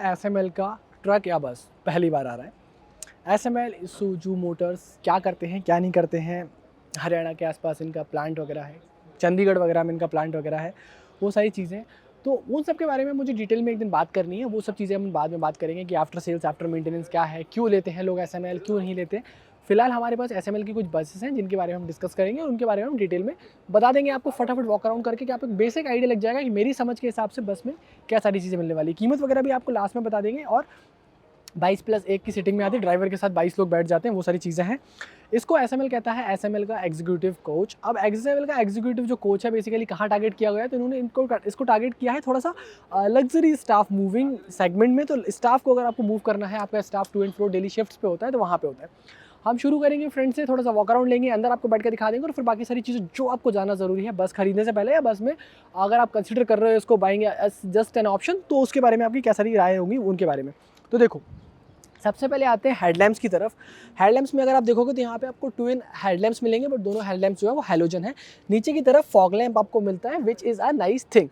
SML का truck या बस पहली बार आ रहा है। एसएमएल ईसूजू मोटर्स क्या करते हैं क्या नहीं करते हैं, हरियाणा के आसपास इनका प्लांट वगैरह है, चंडीगढ़ वगैरह में इनका प्लांट वगैरह है, वो सारी चीज़ें। तो उन सब के बारे में मुझे डिटेल में एक दिन बात करनी है। वो सब चीज़ें हम बाद में बात करेंगे कि आफ्टर सेल्स आफ्टर मेंटेनेंस क्या है, क्यों लेते हैं लोग एसएमएल, क्यों नहीं लेते। फिलहाल हमारे पास एसएमएल की कुछ बसेस हैं जिनके बारे में हम डिस्कस करेंगे और उनके बारे में हम डिटेल में बता देंगे आपको फटाफट वॉक अराउंड करके कि आपको एक बेसिक आइडिया लग जाएगा कि मेरी समझ के हिसाब से बस में क्या सारी चीज़ें मिलने वाली। कीमत वगैरह भी आपको लास्ट में बता देंगे। और 22+1 की सीटिंग में आती है, ड्राइवर के साथ 22 लोग बैठ जाते हैं, वो सारी चीज़ें हैं। इसको एसएमएल कहता है एसएमएल का एग्जीक्यूटिव कोच। अब एसएमएल का एग्जीक्यूटिव जो कोच है बेसिकली कहाँ टारगेट किया गया है, तो इन्होंने इसको टारगेट किया है थोड़ा सा लग्जरी स्टाफ मूविंग सेगमेंट में। तो स्टाफ को अगर आपको मूव करना है, आपका staff to and fro daily shifts पे होता है, तो वहाँ पे होता है। हम शुरू करेंगे फ्रेंड से, थोड़ा सा वॉक अराउंड लेंगे, अंदर आपको बैठ कर दिखा देंगे और फिर बाकी सारी चीज़ें जो आपको जानना ज़रूरी है बस खरीदने से पहले या बस में अगर आप कंसिडर कर रहे हो इसको buying as just an option, तो उसके बारे में आपकी क्या सारी राय होंगी उनके बारे में। तो देखो, सबसे पहले आते हैं हेडलैम्प्स की तरफ। हेडलैम्प्स में अगर आप देखोगे तो यहाँ पे आपको ट्विन हेडलैम्प्स मिलेंगे, बट दोनों हेडलैम्प्स जो है वो हैलोजन है। नीचे की तरफ फॉग लैंप आपको मिलता है, which is a nice thing.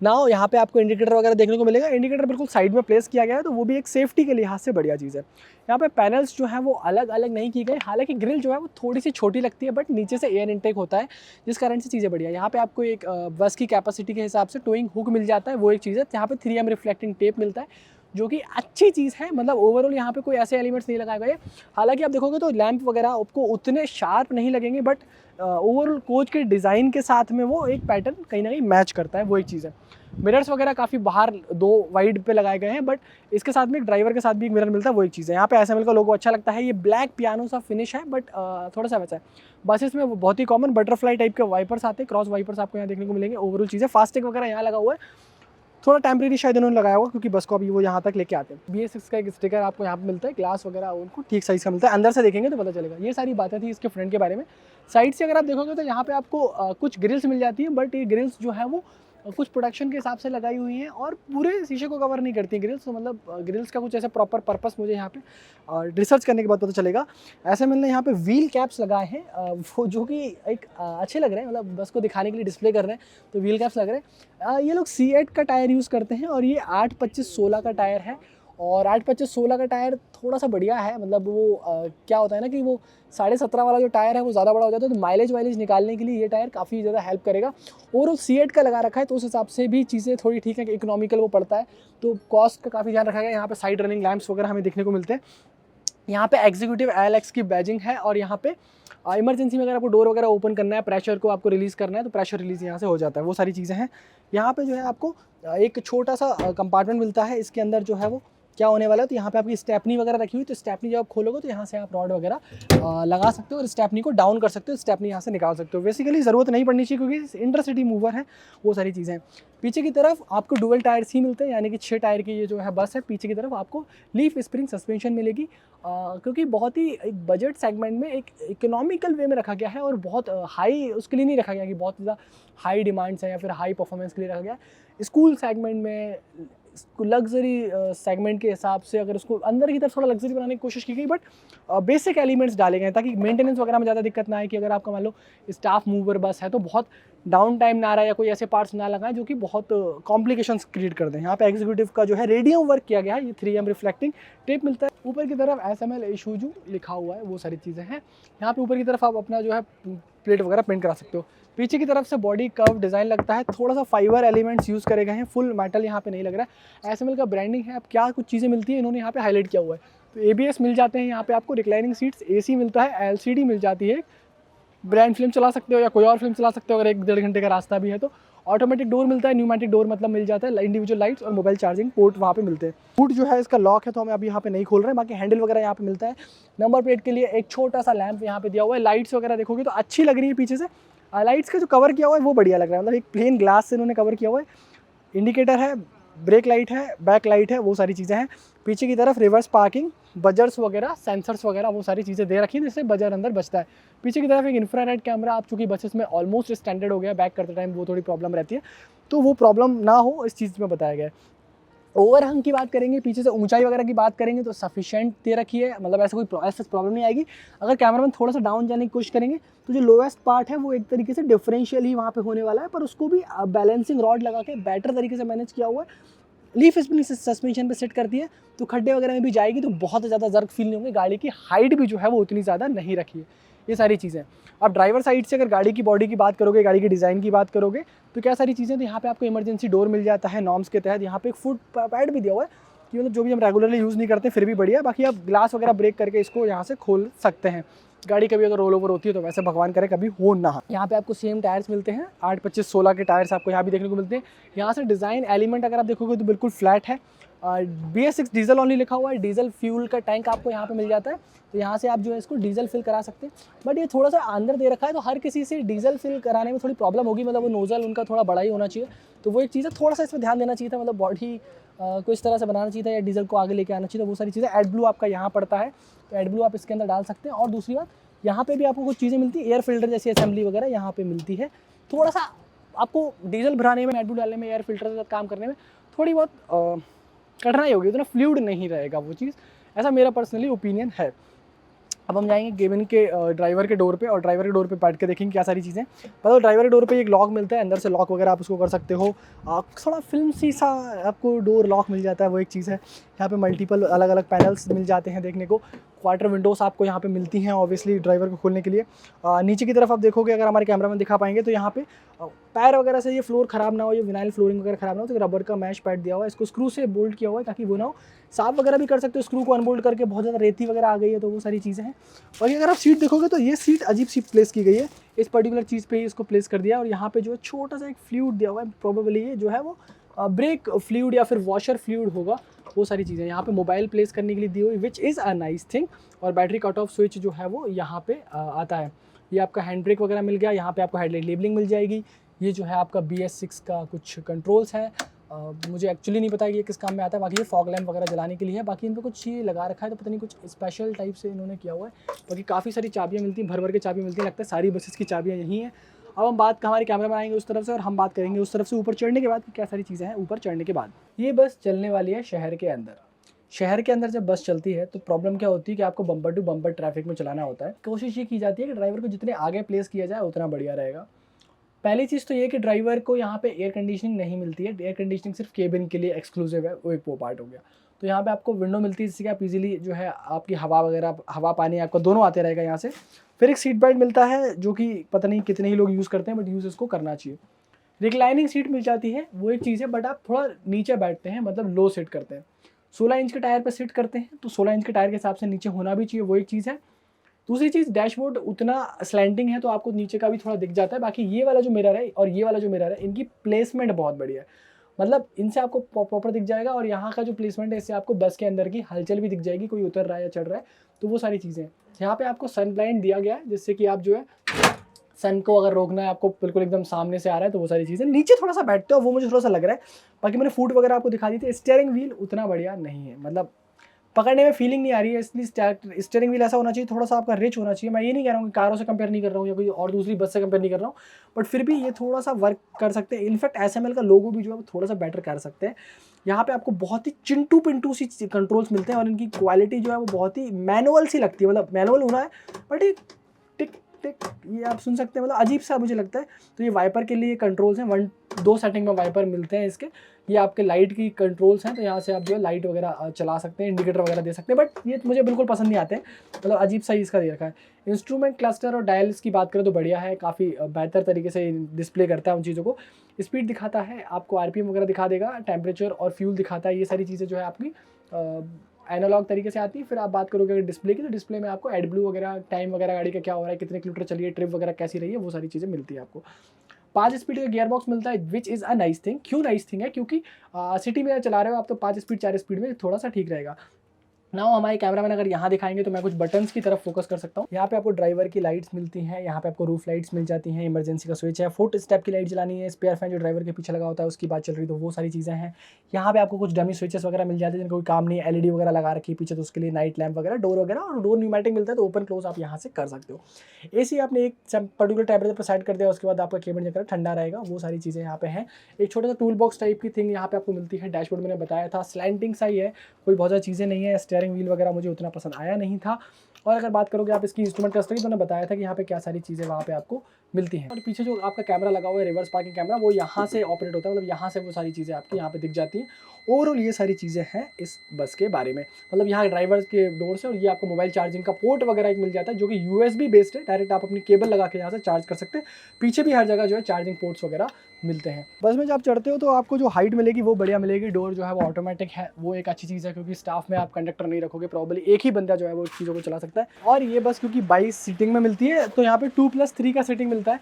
Now यहाँ पे आपको इंडिकेटर वगैरह देखने को मिलेगा। इंडिकेटर बिल्कुल साइड में प्लेस किया गया है, तो वो भी एक सेफ्टी के लिहाज से बढ़िया चीज़ है। यहाँ पे पैनल्स जो है वो अलग अलग नहीं की गई, हालांकि ग्रिल जो है वो थोड़ी सी छोटी लगती है, बट नीचे से एयर इनटेक होता है, जिस कारण से चीज़ें बढ़िया। यहाँ पे आपको एक बस की कैपेसिटी के हिसाब से टोइंग हुक मिल जाता है, वो एक चीज़ है। यहाँ पे 3M रिफ्लेक्टिंग टेप मिलता है, जो कि अच्छी चीज़ है। मतलब ओवरऑल यहाँ पे कोई ऐसे एलिमेंट्स नहीं लगाए गए। हालांकि आप देखोगे तो लैंप वगैरह आपको उतने शार्प नहीं लगेंगे, बट ओवरऑल कोच के डिज़ाइन के साथ में वो एक पैटर्न कहीं ना कहीं मैच करता है, वो एक चीज़ है। मिरर्स वगैरह काफ़ी बाहर 2 वाइड पे लगाए गए हैं, बट इसके साथ में एक ड्राइवर के साथ भी एक मिरर मिलता है, वो एक चीज़ है। यहाँ पे एसएमएल का लोगो अच्छा लगता है। ये ब्लैक पियानो सा फिनिश है, बट थोड़ा सा वैसा है। बसेस में वो बहुत ही कॉमन बटरफ्लाई टाइप के वाइपर्स आते हैं, क्रॉस वाइपर्स आपको यहाँ देखने को मिलेंगे। ओवरऑल चीज़ है। फास्टैग वगैरह यहाँ लगा हुआ है, थोड़ा टेम्परेरी शायद इन्होंने लगाया होगा क्योंकि बस को अभी वो यहाँ तक लेके आते हैं। BS6 का एक स्टिकर आपको यहाँ पे मिलता है, ग्लास वगैरह उनको ठीक साइज़ का मिलता है। अंदर से देखेंगे तो पता चलेगा। ये सारी बातें थी इसके फ्रंट के बारे में। साइड से अगर आप देखोगे तो यहाँ पे आपको कुछ ग्रिल्स मिल जाती हैं, बट ये ग्रिल्स जो है वो कुछ प्रोडक्शन के हिसाब से लगाई हुई हैं और पूरे शीशे को कवर नहीं करती ग्रिल्स। तो मतलब ग्रिल्स का कुछ ऐसा प्रॉपर पर्पस मुझे यहाँ पे रिसर्च करने के बाद पता चलेगा। एसएमएल ने यहाँ पे व्हील कैप्स लगाए हैं, वो जो कि एक अच्छे लग रहे हैं, मतलब बस को दिखाने के लिए डिस्प्ले कर रहे हैं, तो व्हील कैप्स लग रहे हैं। ये लोग C8 का टायर यूज़ करते हैं और ये 825/16 का टायर है। और 825/16 का टायर थोड़ा सा बढ़िया है। मतलब वो क्या होता है ना कि वो 17.5 वाला जो टायर है वो ज़्यादा बड़ा हो जाता है, तो माइलेज निकालने के लिए ये टायर काफ़ी ज़्यादा हेल्प करेगा। और वो C8 का लगा रखा है, तो उस हिसाब से भी चीज़ें थोड़ी ठीक है कि इकोनॉमिकल वो पड़ता है, तो कॉस्ट का काफ़ी ध्यान रखा गया। यहाँ पे साइड रनिंग लैंप्स वगैरह हमें देखने को मिलते हैं। यहाँ पे एग्जीक्यूटिव ALX की बैजिंग है और यहाँ पे इमरजेंसी में अगर आपको डोर वगैरह ओपन करना है, प्रेशर को आपको रिलीज़ करना है, तो प्रेशर रिलीज़ यहाँ से हो जाता है, वो सारी चीज़ें हैं। यहाँ पे जो है आपको एक छोटा सा कंपार्टमेंट मिलता है, इसके अंदर जो है वो क्या होने वाला है, तो यहाँ पे आपकी स्टेपनी वगैरह रखी हुई, तो स्टेपनी जब आप खोलोगे तो यहाँ से आप रॉड वगैरह लगा सकते हो और स्टेपनी को डाउन कर सकते हो, स्टेपनी यहाँ से निकाल सकते हो। बेसिकली ज़रूरत नहीं पड़नी चाहिए क्योंकि इंटरसिटी मूवर है, वो सारी चीज़ें हैं। पीछे की तरफ आपको डुअल टायर्स ही मिलते हैं, यानी कि 6 टायर की ये जो है बस है। पीछे की तरफ आपको लीफ स्प्रिंग सस्पेंशन मिलेगी, क्योंकि बहुत ही एक बजट सेगमेंट में एक इकोनॉमिकल वे में रखा गया है और बहुत हाई उसके लिए नहीं रखा गया कि बहुत ज़्यादा हाई डिमांड्स है या फिर हाई परफॉर्मेंस के लिए रखा गया। स्कूल सेगमेंट में लग्जरी सेगमेंट के हिसाब से अगर उसको अंदर की तरफ थोड़ा लग्जरी बनाने की कोशिश की गई, बट बेसिक एलिमेंट्स डाले गए ताकि मेंटेनेंस वगैरह में ज़्यादा दिक्कत ना आए कि अगर आपका मान लो स्टाफ मूवर बस है तो बहुत डाउन टाइम ना रहा या कोई ऐसे पार्ट्स ना लगाएं जो कि बहुत कॉम्प्लिकेशंस क्रिएट कर दें। यहाँ पे एग्जीक्यूटिव का जो है रेडियम वर्क किया गया है, ये 3M रिफ्लेक्टिंग टेप मिलता है। ऊपर की तरफ एसएमएल ईसूजू लिखा हुआ है, वो सारी चीज़ें हैं। यहाँ पे ऊपर की तरफ आप अपना जो है प्लेट वगैरह प्रिंट करा सकते हो। पीछे की तरफ से बॉडी कर्व डिज़ाइन लगता है, थोड़ा सा फाइबर एलिमेंट्स यूज़ करे गए हैं, फुल मेटल यहाँ पे नहीं लग रहा है। एसएमएल का ब्रांडिंग है। अब क्या कुछ चीज़ें मिलती है इन्होंने यहाँ पे हाईलाइट किया हुआ है, तो ABS मिल जाते हैं यहाँ पे आपको, रिक्लाइनिंग सीट्स, AC मिलता है, LCD मिल जाती है, ब्रांड फिल्म चला सकते हो या कोई और फिल्म चला सकते हो अगर 1-1.5 घंटे का रास्ता भी है तो। ऑटोमेटिक डोर मिलता है, न्यूमेटिक डोर मतलब मिल जाता है, इंडिविजुअल लाइट्स और मोबाइल चार्जिंग पोर्ट वहाँ पे मिलते हैं। फूट जो है इसका लॉक है तो हमें अभी यहाँ पे नहीं खोल रहे हैं, बाकी हैंडल वगैरह यहाँ पे मिलता है। नंबर प्लेट के लिए एक छोटा सा लैंप यहाँ पे दिया हुआ है। लाइट्स वगैरह देखोगे तो अच्छी लग रही है पीछे से। लाइट्स का जो कवर किया हुआ है वो बढ़िया लग रहा है, मतलब एक प्लेन ग्लास से इन्होंने कवर किया हुआ है। इंडिकेटर है, ब्रेक लाइट है, बैक लाइट है, वो सारी चीज़ें हैं। पीछे की तरफ रिवर्स पार्किंग, बजर्स वगैरह, सेंसर्स वगैरह, वो सारी चीज़ें दे रखी हैं जिससे बजर अंदर बचता है। पीछे की तरफ एक इंफ्रारेड कैमरा, आप चूँकि बसेस में ऑलमोस्ट स्टैंडर्ड हो गया, बैक करते टाइम वो थोड़ी प्रॉब्लम रहती है, तो वो प्रॉब्लम ना हो इस चीज़ में बताया गया है। ओवरहंग की बात करेंगे, पीछे से ऊंचाई वगैरह की बात करेंगे तो सफिशिएंट दे रखी है, मतलब ऐसा कोई ऐसा प्रॉब्लम नहीं आएगी। अगर कैमरामैन थोड़ा सा डाउन जाने की कोशिश करेंगे तो जो लोएस्ट पार्ट है वो एक तरीके से डिफरेंशियल ही वहाँ पे होने वाला है, पर उसको भी बैलेंसिंग रॉड लगा के बेटर तरीके से मैनेज किया हुआ है। लीफ स्प्रिंग सस्पेंशन पे सेट कर दिया तो खड्डे वगैरह में भी जाएगी तो बहुत ज़्यादा जर्क फील नहीं होंगे। गाड़ी की हाइट भी जो है वो उतनी ज़्यादा नहीं रखी है। ये सारी चीज़ें। अब ड्राइवर साइड से अगर गाड़ी की बॉडी की बात करोगे, गाड़ी की डिज़ाइन की बात करोगे, तो क्या सारी चीज़ें, तो यहाँ पे आपको इमरजेंसी डोर मिल जाता है नॉर्म्स के तहत। यहाँ पे एक फुट पैड भी दिया हुआ है कि मतलब जो भी हम रेगुलरली यूज़ नहीं करते फिर भी बढ़िया। बाकी आप ग्लास वगैरह ब्रेक करके इसको यहाँ से खोल सकते हैं। गाड़ी कभी अगर रोल ओवर होती है तो वैसे भगवान करे कभी हो ना। यहाँ पे आपको सेम टायर्स मिलते हैं, 8, 25, 16 के टायर्स आपको यहाँ भी देखने को मिलते हैं। यहाँ से डिज़ाइन एलिमेंट अगर आप देखोगे तो बिल्कुल फ्लैट है। BS6 डीजल ओनली लिखा हुआ है। डीजल फ्यूल का टैंक आपको यहाँ पे मिल जाता है, तो यहाँ से आप जो है इसको डीजल फिल करा सकते हैं। बट ये थोड़ा सा अंदर दे रखा है तो हर किसी से डीजल फिल कराने में थोड़ी प्रॉब्लम होगी, मतलब वो नोज़ल उनका थोड़ा बड़ा ही होना चाहिए। तो वो एक चीज़ है, थोड़ा सा इसमें ध्यान देना चाहिए था, मतलब बॉडी को इस तरह से बनाना चाहिए था या डीजल को आगे लेके आना चाहिए था। वो सारी चीज़ें। एडब्लू आपका यहाँ पड़ता है, तो एडब्लू आप इसके अंदर डाल सकते हैं। और दूसरी बात, यहाँ पे भी आपको कुछ चीज़ें मिलती है, एयर फिल्टर जैसी असेंबली वगैरह यहाँ पे मिलती है। थोड़ा सा आपको डीजल भराने में, एडब्लू डालने में, एयर फिल्टर के साथ काम करने में थोड़ी बहुत कठिनाई होगी, उतना फ्लूइड नहीं रहेगा वो चीज़। ऐसा मेरा पर्सनली ओपिनियन है। अब हम जाएंगे केबिन के ड्राइवर के डोर पे, और ड्राइवर के डोर पे बैठ के देखेंगे क्या सारी चीज़ें। मतलब ड्राइवर के डोर पे एक लॉक मिलता है, अंदर से लॉक वगैरह आप उसको कर सकते हो। थोड़ा फिल्म सी सा आपको डोर लॉक मिल जाता है, वो एक चीज़ है। यहाँ पे मल्टीपल अलग अलग पैनल्स मिल जाते हैं देखने को। क्वार्टर विंडोज़ आपको यहाँ पे मिलती हैं ऑब्वियसली ड्राइवर को खोलने के लिए। नीचे की तरफ आप देखोगे, अगर हमारे कैमरा में दिखा पाएंगे, तो यहाँ पे पैर वगैरह से ये फ्लोर ख़राब ना हो, ये विनाइल फ्लोरिंग वगैरह ख़राब ना हो, तो रबर का मैश पैड दिया हुआ है। इसको स्क्रू से बोल्ट किया हुआ है ताकि वो ना हो। साफ वगैरह भी कर सकते हो स्क्रू को अनबोल्ट करके, बहुत ज़्यादा रेती वगैरह आ गई है तो वो सारी चीज़ें हैं। और ये अगर आप सीट देखोगे तो ये सीट अजीब सी प्लेस की गई है, इस पर्टिकुलर चीज़ पे ही इसको प्लेस कर दिया। और यहाँ पे जो है छोटा सा एक फ्लूइड दिया हुआ है, प्रोबेबली ये जो है वो ब्रेक फ्लूइड या फिर वॉशर फ्लूइड होगा। वो सारी चीज़ें यहाँ पे मोबाइल प्लेस करने के लिए दी हुई, which is a nice thing. और बैटरी कट ऑफ स्विच जो है वो यहाँ पे आता है। ये आपका हैंड ब्रेक वगैरह मिल गया। यहाँ पे आपको हेडलाइट लेबलिंग मिल जाएगी। ये जो है आपका BS6 का कुछ कंट्रोल्स है। मुझे एक्चुअली नहीं पता कि ये किस काम में आता है। बाकी ये फॉग लैम्प वगैरह जलाने के लिए है। बाकी इन पर कुछ ये लगा रखा है, तो पता नहीं कुछ स्पेशल टाइप से इन्होंने किया हुआ है। बाकी काफ़ी सारी चाबियाँ मिलती हैं, भर भर के चाबी मिलती हैं, लगता है सारी बसेस की चाबियाँ यही हैं। अब हम बात हमारे कैमरा में आएंगे उस तरफ से, और हम बात करेंगे उस तरफ से ऊपर चढ़ने के बाद कि क्या सारी चीज़ें हैं ऊपर चढ़ने के बाद। ये बस चलने वाली है शहर के अंदर। शहर के अंदर जब बस चलती है तो प्रॉब्लम क्या होती है कि आपको बम्पर टू बम्पर ट्रैफिक में चलाना होता है। कोशिश ये की जाती है कि ड्राइवर को जितने आगे प्लेस किया जाए उतना बढ़िया रहेगा। पहली चीज़ तो ये कि ड्राइवर को यहाँ पे एयर कंडीशनिंग नहीं मिलती है। एयर कंडीशनिंग सिर्फ केबिन के लिए एक्सक्लूसिव है, वो एक वो पार्ट हो गया। तो यहाँ पे आपको विंडो मिलती है जिससे कि आप इजीली जो है आपकी हवा वगैरह, हवा पानी आपका दोनों आते रहेगा यहाँ से। फिर एक सीट बेल्ट मिलता है जो कि पता नहीं कितने ही लोग यूज़ करते हैं, बट यूज़ इसको करना चाहिए। रिक्लाइनिंग सीट मिल जाती है, वो एक चीज़ है, बट आप थोड़ा नीचे बैठते हैं, मतलब लो सीट करते हैं। 16 इंच के टायर पर सीट करते हैं तो 16 इंच के टायर के हिसाब से नीचे होना भी चाहिए, वो एक चीज़ है। दूसरी चीज़, डैशबोर्ड उतना स्लैंटिंग है तो आपको नीचे का भी थोड़ा दिख जाता है। बाकी ये वाला जो मिरर है और ये वाला जो मिरर है, इनकी प्लेसमेंट बहुत बढ़िया है। मतलब इनसे आपको प्रॉपर दिख जाएगा। और यहाँ का जो प्लेसमेंट है, इससे आपको बस के अंदर की हलचल भी दिख जाएगी, कोई उतर रहा है या चढ़ रहा है, तो वो सारी चीज़ें। यहाँ पे आपको सन ब्लाइंड दिया गया है जिससे कि आप जो है सन को अगर रोकना है, आपको बिल्कुल एकदम सामने से आ रहा है, तो वो सारी चीज़ें। नीचे थोड़ा सा बैठते हो वो मुझे थोड़ा सा लग रहा है। बाकी मैंने फूट वगैरह आपको दिखा दी थी। स्टीयरिंग व्हील उतना बढ़िया नहीं है, मतलब पकड़ने में फीलिंग नहीं आ रही है। इसलिए स्टीयरिंग व्हील ऐसा होना चाहिए, थोड़ा सा आपका रिच होना चाहिए। मैं ये नहीं कह रहा हूँ कि कारों से कंपेयर नहीं कर रहा हूँ या कोई और दूसरी बस से कंपेयर नहीं कर रहा हूँ, बट फिर भी ये थोड़ा सा वर्क कर सकते हैं। इनफैक्ट SML का लोगो भी जो है वो थोड़ा सा बेटर कर सकते हैं। यहाँ पे आपको बहुत ही चिंटू पिंटू सी कंट्रोल्स मिलते हैं, और इनकी क्वालिटी जो है वो बहुत ही मैनुअल सी लगती है। मतलब मैनुअल होना है बट ये टिक टिक ये आप सुन सकते हैं, मतलब अजीब सा मुझे लगता है। तो ये वाइपर के लिए कंट्रोल्स हैं, 2 सेटिंग में वाइपर मिलते हैं इसके। ये आपके लाइट की कंट्रोल्स हैं, तो यहाँ से आप जो है लाइट वगैरह चला सकते हैं, इंडिकेटर वगैरह दे सकते हैं, बट ये मुझे बिल्कुल पसंद नहीं आते हैं। मतलब अजीब सा ही इसका दे रखा है। इंस्ट्रूमेंट क्लस्टर और डायल्स की बात करें तो बढ़िया है, काफ़ी बेहतर तरीके से डिस्प्ले करता है उन चीज़ों को। स्पीड दिखाता है, आपको RPM वगैरह दिखा देगा, टेम्परेचर और फ्यूल दिखाता है। ये सारी चीज़ें जो है आपकी एनालॉग तरीके से आती है। फिर आप बात करोगे अगर डिस्प्ले की, तो डिस्प्ले में आपको एडब्लू वगैरह, टाइम वगैरह गाड़ी का क्या हो रहा है, कितने किलोमीटर चलिए, ट्रिप वगैरह कैसी रही है, वो सारी चीज़ें मिलती है आपको। 5 स्पीड का गियर बॉक्स मिलता है, which is a nice thing. क्यों नाइस थिंग है? क्योंकि सिटी में चला रहे हो आप तो 5 स्पीड 4 स्पीड में थोड़ा सा ठीक रहेगा। नाउ हमारे कैमरामैन अगर यहाँ दिखाएंगे तो मैं कुछ बटन्स की तरफ फोकस कर सकता हूँ। यहाँ पे आपको ड्राइवर की लाइट्स मिलती हैं, यहाँ पे आपको रूफ लाइट्स मिल जाती हैं, इमरजेंसी का स्विच है, फुट स्टेप की लाइट जलानी है, स्पेयर फैन जो ड्राइवर के पीछे लगा होता है उसकी बात चल रही, तो वो सारी चीज़ें हैं। यहाँ पे आपको कुछ डमी स्विचेस वगैरह मिल जाते हैं जिनका कोई काम नहीं है, LED वगैरह लगा रखी है पीछे, तो उसके लिए नाइट लैम्प वगैरह, डोर वगैरह, और डोर न्यूमेटिक मिलता है तो ओपन क्लोज आप यहाँ से कर सकते हो। AC आपने एक पर्टिकुलर टेम्परेचर पर सेट कर दिया, उसके बाद आपका केबिन जो ठंडा रहेगा, वो सारी चीज़ें यहाँ पे हैं। एक छोटा सा tool box type key thing यहाँ पे आपको मिलती है। डैशबोर्ड मैंने बताया था स्लैंटिंग सा ही है, कोई बहुत ज़्यादा चीज़ें नहीं है। स्टीयरिंग स्टीयरिंग व्हील वगैरह मुझे उतना पसंद आया नहीं था। और अगर बात करोगे आप इसकी इंस्ट्रूमेंट क्लस्टर की, तो मैंने बताया था कि यहाँ पे क्या सारी चीज़ें वहाँ पे आपको मिलती हैं। और पीछे जो आपका कैमरा लगा हुआ है रिवर्स पार्किंग कैमरा, वो यहाँ से ऑपरेट होता है, मतलब यहाँ से वो सारी चीज़ें आपकी यहाँ पे दिख जाती हैं। ओवरऑल ये सारी चीज़ें हैं इस बस के बारे में, मतलब यहाँ ड्राइवर के डोर से। और ये आपको मोबाइल चार्जिंग का पोर्ट वगैरह एक मिल जाता है जो कि USB बेस्ड है, डायरेक्ट आप अपनी केबल लगा के यहाँ से चार्ज कर सकते हैं। पीछे भी हर जगह जो है चार्जिंग पोर्ट्स वगैरह मिलते हैं। बस में जब आप चढ़ते हो तो आपको जो हाइट मिलेगी वो बढ़िया मिलेगी। डोर जो है वो ऑटोमेटिक है, वो एक अच्छी चीज़ है, क्योंकि स्टाफ में आप कंडक्टर नहीं रखोगे, प्रॉब्ली एक ही बंदा जो है वो चीज़ों को चला सकता है। और ये बस क्योंकि 22 सीटिंग में मिलती है, तो यहाँ पे 2+3 का सीटिंग मिलता है,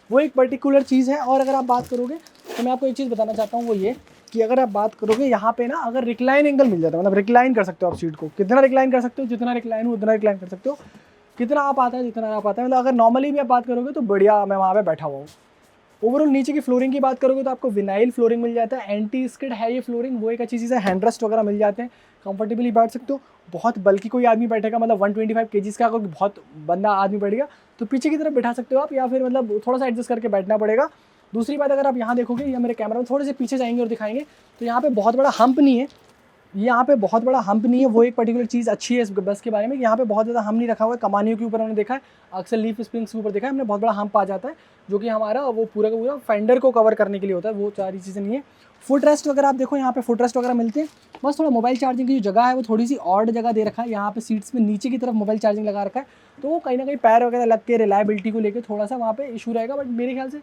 वो एक पर्टिकुलर चीज़ है। और अगर आप बात करोगे तो मैं आपको एक चीज़ बताना चाहता हूँ, वो ये कि अगर आप बात करोगे यहाँ पे ना, अगर रिक्लाइन एंगल मिल जाता है, मतलब रिक्लाइन कर सकते हो आप सीट को, कितना रिक्लाइन कर सकते हो, जितना रिक्लाइन हो उतना रिक्लाइन कर सकते हो, कितना आप आता है जितना आप आता है। मतलब अगर नॉर्मली भी आप बात करोगे तो बढ़िया मैं वहाँ पे बैठा हुआ हूँ। ओवरऑल नीचे की फ्लोरिंग की बात करोगे तो आपको विनाइल फ्लोरिंग मिल जाता है, एंटी स्किड है ये फ्लोरिंग, वो एक अच्छी चीज़ है। हैंडरेस्ट वगैरह मिल जाते हैं, कंफर्टेबली बैठ सकते हो। बहुत बल्कि कोई आदमी बैठेगा, मतलब 125 kg का अगर बहुत बंदा आदमी बैठेगा तो पीछे की तरफ बैठा सकते हो आप, या फिर मतलब थोड़ा सा एडजस्ट करके बैठना पड़ेगा। दूसरी बात, अगर आप यहाँ देखोगे या मेरे कैमरा में थोड़े से पीछे जाएंगे और दिखाएंगे, तो यहाँ पे बहुत बड़ा हम्प नहीं है, यहाँ पे बहुत बड़ा हम्प नहीं है। वो एक पर्टिकुलर चीज़ अच्छी है इस बस के बारे में कि यहाँ पे बहुत ज़्यादा हम्प नहीं रखा हुआ है। कमानियों के ऊपर हमने देखा है, अक्सर लीफ स्प्रिंग्स के ऊपर देखा है हमने, बहुत बड़ा हम्प आ जाता है, जो कि हमारा वो पूरा का पूरा फेंडर को कवर करने के लिए होता है। वो सारी चीज़ें नहीं है। फुट रेस्ट वगैरह आप देखो, यहाँ पे फुट रेस्ट वगैरह मिलते हैं। बस थोड़ा मोबाइल चार्जिंग की जो जगह है वो थोड़ी सी ऑड जगह दे रखा है, यहाँ पे सीट्स में नीचे की तरफ मोबाइल चार्जिंग लगा रखा है, तो वो कहीं ना कहीं पैर वगैरह लग के रिलायबिलिटी को लेकर थोड़ा सा वहाँ पे इशू रहेगा। बट मेरे ख्याल से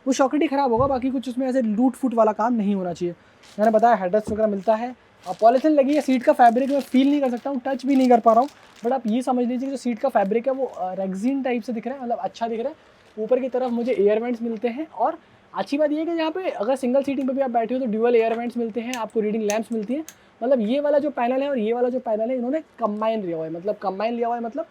वो सॉकेट ही खराब होगा, बाकी कुछ उसमें ऐसे लूट फूट वाला काम नहीं होना चाहिए। मैंने बताया हेडरेस्ट वगैरह मिलता है। पॉलीथिन लगी है, सीट का फैब्रिक मैं फील नहीं कर सकता हूँ, टच भी नहीं कर पा रहा हूँ, बट आप ये समझ लीजिए कि जो सीट का फैब्रिक है वो रेक्सिन टाइप से दिख रहा है, मतलब अच्छा दिख रहा है। ऊपर की तरफ मुझे एयर वेंट्स मिलते हैं, और अच्छी बात ये है कि यहाँ पे अगर सिंगल सीटिंग पे भी आप बैठे हो तो ड्यूअल एयर वेंट्स मिलते हैं, आपको रीडिंग लैंप्स मिलती हैं। मतलब ये वाला जो पैनल है और ये वाला जो पैनल है, इन्होंने कंबाइन लिया हुआ है, मतलब कंबाइन लिया हुआ है, मतलब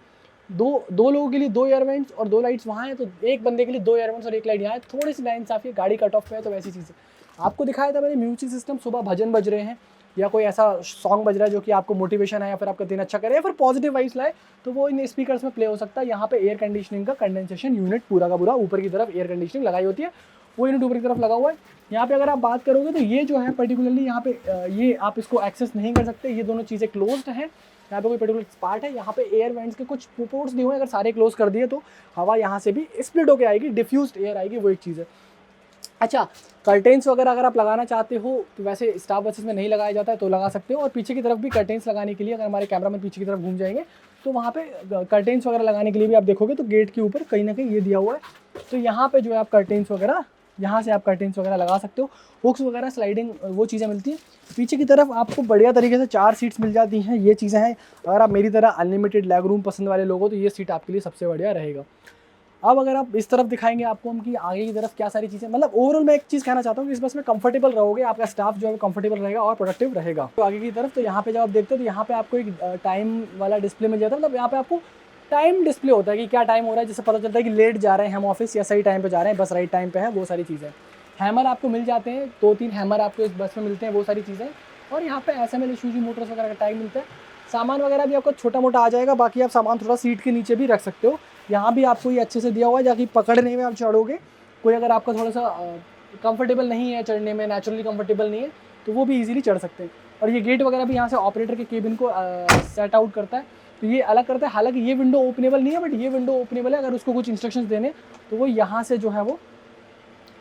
दो लोगों के लिए 2 एयर वेंट्स और 2 लाइट्स वहाँ है, तो एक बंदे के लिए 2 एयर वेंट्स और 1 लाइट यहाँ है। थोड़ी सी लाइन साफ़ी है, गाड़ी कट ऑफ पे है, तो वैसी चीज़ है। आपको दिखाया था मैंने म्यूजिक सिस्टम, सुबह भजन बज रहे हैं या कोई ऐसा सॉन्ग बज रहा है जो कि आपको मोटिवेशन है या फिर आपका दिन अच्छा करे या फिर पॉजिटिव वाइब्स लाए, तो वो इन स्पीकर्स में प्ले हो सकता है। यहाँ पे एयर कंडीशनिंग का कंडेंसेशन यूनिट पूरा का पूरा ऊपर की तरफ एयर कंडीशनिंग लगाई होती है, वो यूनिट ऊपर की तरफ लगा हुआ है। यहाँ पे अगर आप बात करोगे तो ये जो है पर्टिकुलरली यहाँ पे ये आप इसको एक्सेस नहीं कर सकते, ये दोनों चीज़ें क्लोज्ड हैं। यहाँ पे कोई पर्टिकुलर पार्ट है, यहाँ पे एयर वेंट्स के कुछ पोर्ट्स दिए हुए हैं, अगर सारे क्लोज कर दिए तो हवा यहाँ से भी स्प्लिट होकर आएगी, डिफ्यूज्ड एयर आएगी, वो एक चीज़ है। अच्छा, कर्टेन्स वगैरह अगर आप लगाना चाहते हो तो वैसे स्टाफ बसेस में नहीं लगाया जाता है, तो लगा सकते हो। और पीछे की तरफ भी कर्टेन्स लगाने के लिए, अगर हमारे कैमरा में पीछे की तरफ घूम जाएंगे तो वहाँ पे कर्टेन्स वगैरह लगाने के लिए भी आप देखोगे तो गेट के ऊपर कहीं ना कहीं ये दिया हुआ है, तो यहाँ पे जो है आप कर्टेन्स वगैरह, यहाँ से आप कर्टेन्स वगैरह लगा सकते हो। हुक्स वगैरह स्लाइडिंग वो चीज़ें मिलती हैं। पीछे की तरफ आपको बढ़िया तरीके से 4 सीट्स मिल जाती हैं, ये चीज़ें हैं। अगर आप मेरी तरह अनलिमिटेड लेग रूम पसंद वाले लोग हो तो ये सीट आपके लिए सबसे बढ़िया रहेगा। अब अगर आप इस तरफ दिखाएंगे आपको हम कि आगे की तरफ क्या सारी चीज़ें, मतलब ओवरऑल मैं एक चीज़ कहना चाहता हूँ कि इस बस में कंफर्टेबल रहोगे, आपका स्टाफ जो है वो कंफर्टेबल रहेगा और प्रोडक्टिव रहेगा। तो आगे की तरफ, तो यहाँ पे जब आप देखते हो तो यहाँ पे आपको एक टाइम वाला डिस्प्ले मिल जाता है, मतलब यहाँ पे आपको टाइम डिस्प्ले होता है कि क्या टाइम हो रहा है, जिससे पता चलता है कि लेट जा रहे हैं हम ऑफिस या सही टाइम पे जा रहे हैं, बस राइट टाइम पे है, वो सारी चीज़ें। हैमर आपको मिल जाते हैं, 2-3 हैमर आपको इस बस में मिलते हैं, वो सारी चीज़ें। और यहाँ पे SML इशूजी मोटर्स वगैरह का टाइम मिलता है। सामान वगैरह भी आपको छोटा मोटा आ जाएगा, बाकी आप सामान थोड़ा सीट के नीचे भी रख सकते हो। यहाँ भी आपको ये अच्छे से दिया हुआ है, जाकि पकड़ने में आप चढ़ोगे, कोई अगर आपका थोड़ा सा कंफर्टेबल नहीं है चढ़ने में, नेचुरली कंफर्टेबल नहीं है, तो वो भी इजीली चढ़ सकते हैं। और ये गेट वगैरह भी यहाँ से ऑपरेटर के केबिन को सेट आउट करता है, तो ये अलग करता है। हालांकि ये विंडो ओपनेबल नहीं है, बट ये विंडो ओपनेबल है, अगर उसको कुछ इंस्ट्रक्शंस देने तो वो यहाँ से जो है वो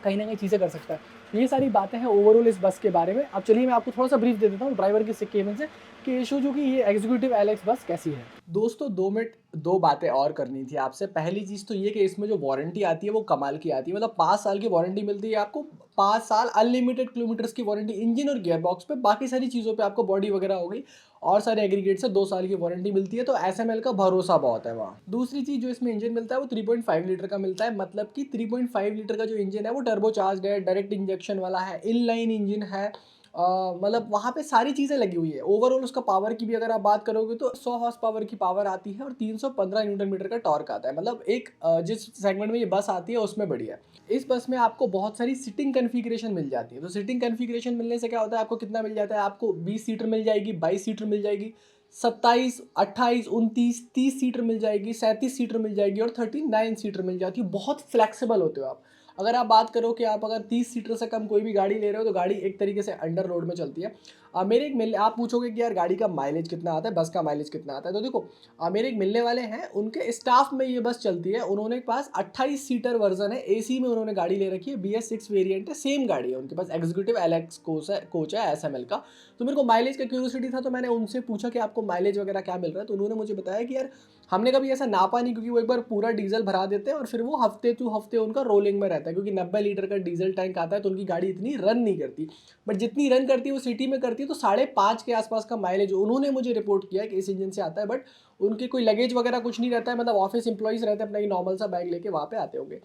कहीं ना कहीं चीज़ें कर सकता है। ये सारी बातें हैं ओवरऑल इस बस के बारे में। अब चलिए मैं आपको थोड़ा सा ब्रीफ दे देता हूँ ड्राइवर के केबिन से कि इशूजू की ये एग्जीक्यूटिव LX बस कैसी है। दोस्तों 2 मिनट 2 बातें और करनी थी आपसे। पहली चीज़ तो ये कि इसमें जो वारंटी आती है वो कमाल की आती है, मतलब 5 साल की वारंटी मिलती है आपको, 5 साल अनलिमिटेड किलोमीटर्स की वारंटी इंजन और गियर बॉक्स पे, बाकी सारी चीज़ों पे आपको बॉडी वगैरह हो गई और सारे एग्रीगेट से 2 साल की वारंटी मिलती है, तो SML का भरोसा बहुत है वहाँ। दूसरी चीज़ जो इसमें इंजन मिलता है वो 3.5 लीटर का मिलता है, मतलब कि 3.5 लीटर का जो इंजन है वो टर्बोचार्ज्ड है, डायरेक्ट इंजेक्शन वाला है, इनलाइन इंजन है। मतलब वहाँ पे सारी चीज़ें लगी हुई है। ओवरऑल उसका पावर की भी अगर आप बात करोगे तो 100 हॉर्स पावर की पावर आती है और 315 न्यूटन मीटर का टॉर्क आता है, मतलब एक जिस सेगमेंट में ये बस आती है उसमें बढ़िया है। इस बस में आपको बहुत सारी सीटिंग कन्फिग्रेशन मिल जाती है, तो सीटिंग कन्फिग्रेशन मिलने से क्या होता है, आपको कितना मिल जाता है, आपको 20 सीटर मिल जाएगी, 22 सीटर मिल जाएगी, 27, 28, 29, 30 सीटर मिल जाएगी, 37 सीटर मिल जाएगी और 39 सीटर मिल जाती है। बहुत फ्लेक्सिबल होते हो आप। अगर आप बात करो कि आप अगर 30 सीटर से कम कोई भी गाड़ी ले रहे हो तो गाड़ी एक तरीके से अंडर लोड में चलती है। मेरे एक मिल आप पूछोगे कि यार गाड़ी का माइलेज कितना आता है, बस का माइलेज कितना आता है, तो देखो मेरे एक मिलने वाले हैं, उनके स्टाफ में ये बस चलती है। उन्होंने पास 28 सीटर वर्जन है, एसी में उन्होंने गाड़ी ले रखी है, BS6 वेरिएंट है, सेम गाड़ी है उनके पास, एग्जीक्यूटिव एलेक्स कोच है SML का। तो मेरे को माइलेज का क्यूरियोसिटी था, तो मैंने उनसे पूछा कि आपको माइलेज वगैरह क्या मिल रहा है, तो उन्होंने मुझे बताया कि यार हमने कभी ऐसा नापा नहीं, क्योंकि वो एक बार पूरा डीजल भरा देते हैं और फिर वो हफ्ते टू हफ्ते उनका रोलिंग में रहता है, क्योंकि 90 लीटर का डीजल टैंक आता है, तो उनकी गाड़ी इतनी रन नहीं करती। बट जितनी रन करती है वो सिटी में करती है, तो 5.5 के आसपास का माइलेज उन्होंने मुझे रिपोर्ट किया कि इस इंजन से आता है। बट उनके कोई लगेज वगैरह कुछ नहीं रहता है, मतलब ऑफिस इंप्लॉइज रहते हैं, अपना ये नॉर्मल सा बैग लेके वहाँ पे आते होंगे।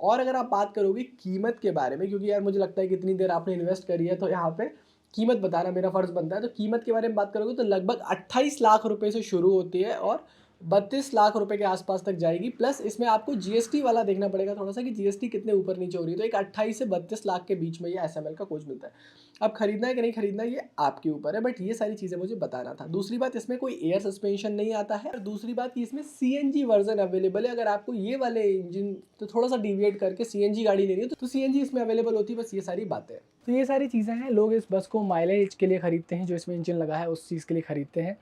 और अगर आप बात करोगे कीमत के बारे में, क्योंकि यार मुझे लगता है कि इतनी देर आपने इन्वेस्ट करी है, तो यहाँ पे कीमत बताना मेरा फ़र्ज़ बनता है। तो कीमत के बारे में बात करोगे तो लगभग 28 लाख रुपए से शुरू होती है और 32 लाख रुपए के आसपास तक जाएगी। प्लस इसमें आपको GST वाला देखना पड़ेगा थोड़ा सा, कि GST कितने ऊपर नीचे हो रही है। तो एक 28 से 32 लाख के बीच में ये SML का कोच मिलता है। अब खरीदना है कि नहीं खरीदना है ये आपके ऊपर है, बट ये सारी चीज़ें मुझे बताना था। दूसरी बात, इसमें कोई एयर सस्पेंशन नहीं आता है, और दूसरी बात कि इसमें CNG वर्जन अवेलेबल है। अगर आपको ये वाले इंजन तो थोड़ा सा डिविएट करके CNG गाड़ी लेनी है तो CNG इसमें अवेलेबल होती है। बस ये सारी बातें हैं। तो ये सारी चीज़ें हैं, लोग इस बस को माइलेज के लिए ख़रीदते हैं, जो इसमें इंजन लगा है उस चीज़ के लिए ख़रीदते हैं।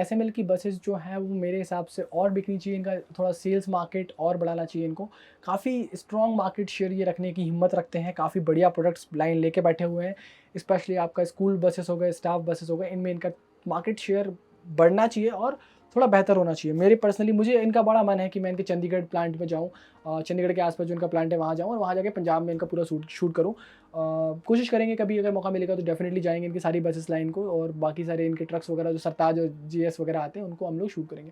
SML की बसेस जो हैं वो मेरे हिसाब से और बिकनी चाहिए, इनका थोड़ा सेल्स मार्केट और बढ़ाना चाहिए इनको। काफ़ी स्ट्रॉन्ग मार्केट शेयर ये रखने की हिम्मत रखते हैं, काफ़ी बढ़िया प्रोडक्ट्स लाइन लेके बैठे हुए हैं। स्पेशली आपका स्कूल बसेस हो गए, स्टाफ बसेस हो गए, इनमें इनका मार्केट शेयर बढ़ना चाहिए और थोड़ा बेहतर होना चाहिए। मेरे पर्सनली मुझे इनका बड़ा मन है कि मैं इनके चंडीगढ़ प्लांट में जाऊँ, चंडीगढ़ के आसपास जो इनका प्लांट है वहाँ जाऊँ और वहाँ जाके पंजाब में इनका पूरा शूट करूँ। कोशिश करेंगे कभी अगर मौका मिलेगा तो डेफिनेटली जाएंगे इनकी सारी बसेस लाइन को, और बाकी सारे इनके ट्रक्स वगैरह जो सरताज और GS वगैरह आते हैं उनको हम लोग शूट करेंगे।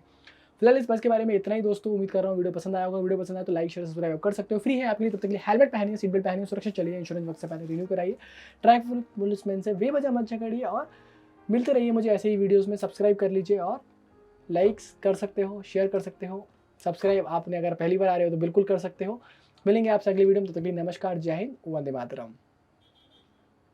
फिलहाल इस बस के बारे में इतना ही दोस्तों, उम्मीद कर रहा हूँ वीडियो पसंद आया होगा। वीडियो पसंद आया तो लाइक शेयर सब्सक्राइब कर सकते हो, फ्री है आपके लिए। तब तक के लिए हेलमेट पहनिए, सीट बेल्ट पहनिए, सुरक्षित चलिए, इंश्योरेंस वक्त से पहले रिन्यू कराइए, ट्रैफिक पुलिसमैन से बेवजह मत झगड़िए, और मिलते रहिए मुझे ऐसे ही वीडियोज़ में। सब्सक्राइब कर लीजिए और लाइक्स कर सकते हो, शेयर कर सकते हो। सब्सक्राइब आपने अगर पहली बार आ रहे हो तो बिल्कुल कर सकते हो। मिलेंगे आपसे अगली वीडियो में, तब तक के लिए नमस्कार, जय हिंद, वंदे मातरम।